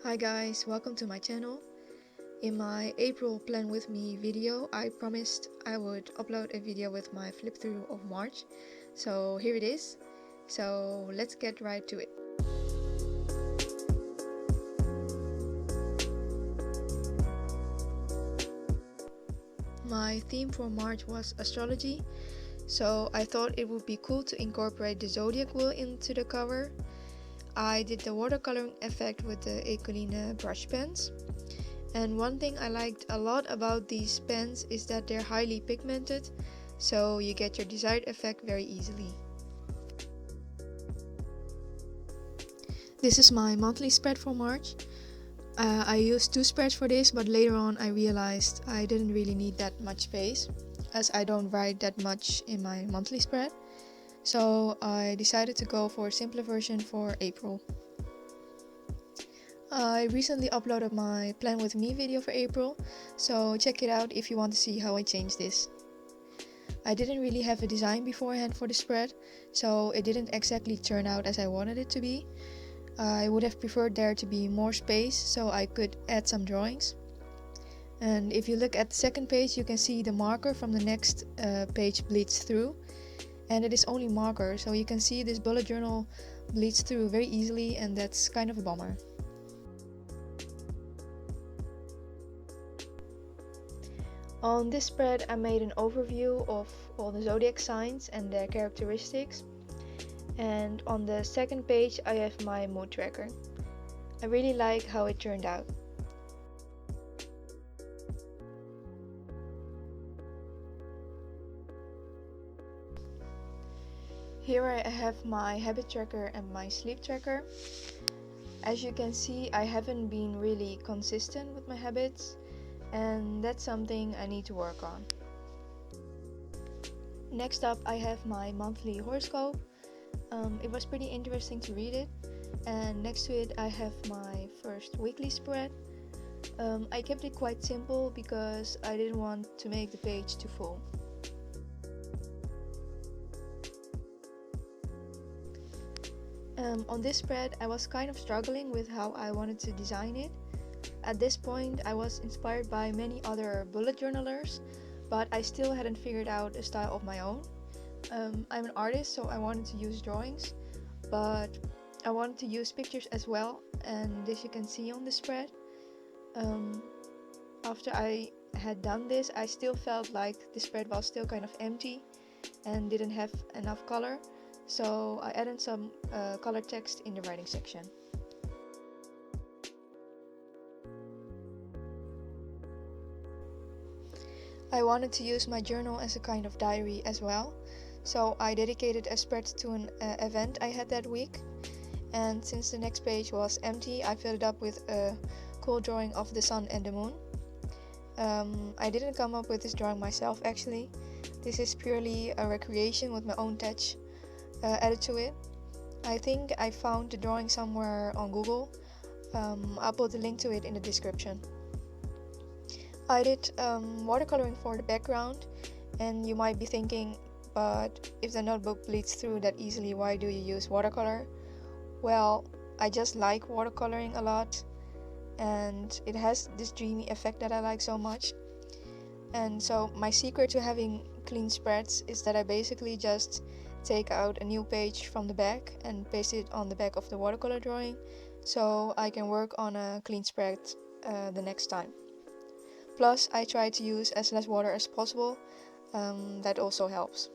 Hi guys, welcome to my channel. In my April plan with me video, I promised I would upload a video with my flip through of March. So here it is. So let's get right to it. My theme for March was astrology, so I thought it would be cool to incorporate the zodiac wheel into the cover. I did the watercoloring effect with the Ecoline brush pens. And one thing I liked a lot about these pens is that they're highly pigmented, so you get your desired effect very easily. This is my monthly spread for March. I used 2 spreads for this, but later on I realized I didn't really need that much space, as I don't write that much in my monthly spread. So I decided to go for a simpler version for April. I recently uploaded my plan with me video for April, so check it out if you want to see how I changed this. I didn't really have a design beforehand for the spread, so it didn't exactly turn out as I wanted it to be. I would have preferred there to be more space so I could add some drawings. And if you look at the second page, you can see the marker from the next page bleeds through. And it is only marker, so you can see this bullet journal bleeds through very easily, and that's kind of a bummer. On this spread I made an overview of all the zodiac signs and their characteristics, and on the second page I have my mood tracker. I really like how it turned out. Here I have my habit tracker and my sleep tracker. As you can see, I haven't been really consistent with my habits, and that's something I need to work on. Next up I have my monthly horoscope. It was pretty interesting to read it, and next to it I have my first weekly spread. I kept it quite simple because I didn't want to make the page too full. On this spread I was kind of struggling with how I wanted to design it. At this point I was inspired by many other bullet journalers, but I still hadn't figured out a style of my own. I'm an artist, so I wanted to use drawings, but I wanted to use pictures as well, and this you can see on the spread. After I had done this, I still felt like the spread was still kind of empty and didn't have enough color, so I added some color text in the writing section. I wanted to use my journal as a kind of diary as well, so I dedicated a spread to an event I had that week. And since the next page was empty, I filled it up with a cool drawing of the sun and the moon. I didn't come up with this drawing myself actually. This is purely a recreation with my own touch added to it. I think I found the drawing somewhere on Google. I'll put the link to it in the description. I did watercoloring for the background, and you might be thinking, but if the notebook bleeds through that easily, why do you use watercolor? Well, I just like watercoloring a lot, and it has this dreamy effect that I like so much. And so my secret to having clean spreads is that I basically just take out a new page from the back and paste it on the back of the watercolor drawing, so I can work on a clean spread the next time. Plus, I try to use as less water as possible. That also helps.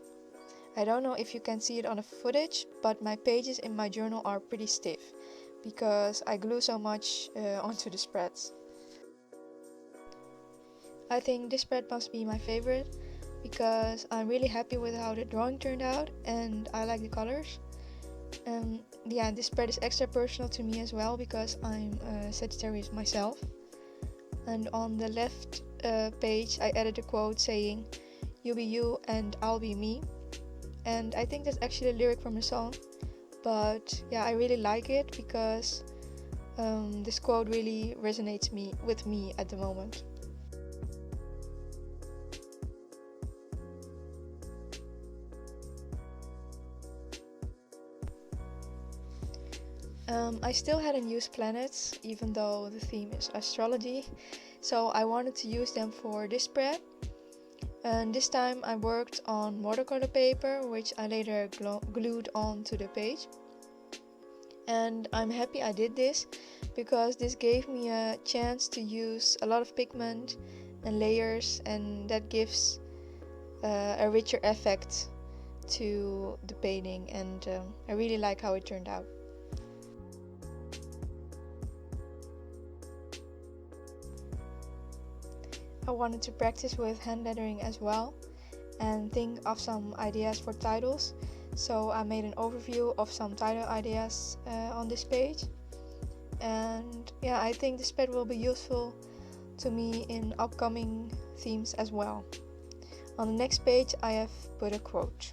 I don't know if you can see it on the footage, but my pages in my journal are pretty stiff because I glue so much onto the spreads. I think this spread must be my favorite because I'm really happy with how the drawing turned out, and I like the colors. This spread is extra personal to me as well because I'm a Sagittarius myself. And on the left page I added a quote saying, "You be you and I'll be me." And I think that's actually a lyric from a song, but yeah, I really like it because this quote really resonates with me at the moment. I still hadn't used planets, even though the theme is astrology, so I wanted to use them for this spread. And this time I worked on watercolor paper, which I later glued onto the page. And I'm happy I did this, because this gave me a chance to use a lot of pigment and layers, and that gives a richer effect to the painting, and I really like how it turned out. I wanted to practice with hand lettering as well and think of some ideas for titles, so I made an overview of some title ideas on this page. And yeah, I think this spread will be useful to me in upcoming themes as well. On the next page I have put a quote.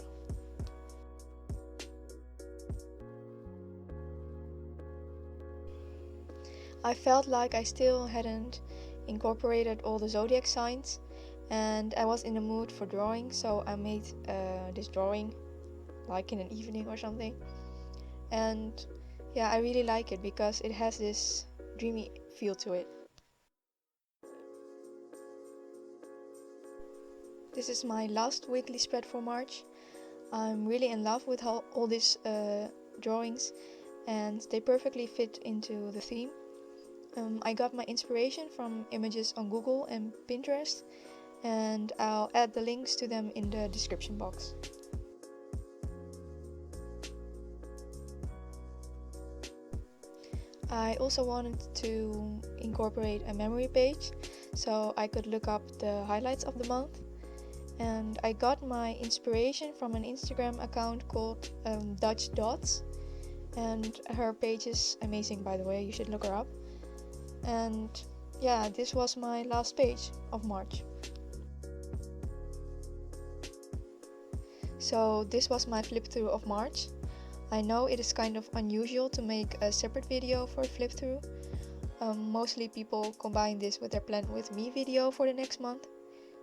I felt like I still hadn't incorporated all the zodiac signs, and I was in the mood for drawing, so I made this drawing like in an evening or something. And yeah, I really like it because it has this dreamy feel to it. This is my last weekly spread for March. I'm really in love with all these drawings, and they perfectly fit into the theme. I got my inspiration from images on Google and Pinterest, and I'll add the links to them in the description box. I also wanted to incorporate a memory page so I could look up the highlights of the month, and I got my inspiration from an Instagram account called Dutch Dots, and her page is amazing, by the way, you should look her up. And yeah, this was my last page of March. So this was my flip through of March. I know it is kind of unusual to make a separate video for flip through. Mostly people combine this with their plan with me video for the next month.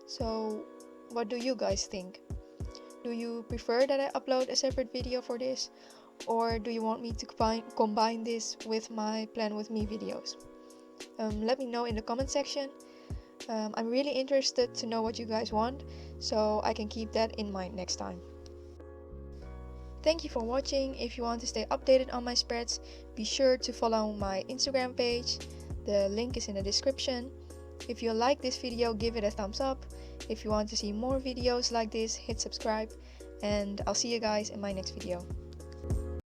So what do you guys think? Do you prefer that I upload a separate video for this? Or do you want me to combine this with my plan with me videos? Let me know in the comment section. I'm really interested to know what you guys want, so I can keep that in mind next time. Thank you for watching. If you want to stay updated on my spreads, be sure to follow my Instagram page. The link is in the description. If you like this video, give it a thumbs up. If you want to see more videos like this, hit subscribe, and I'll see you guys in my next video.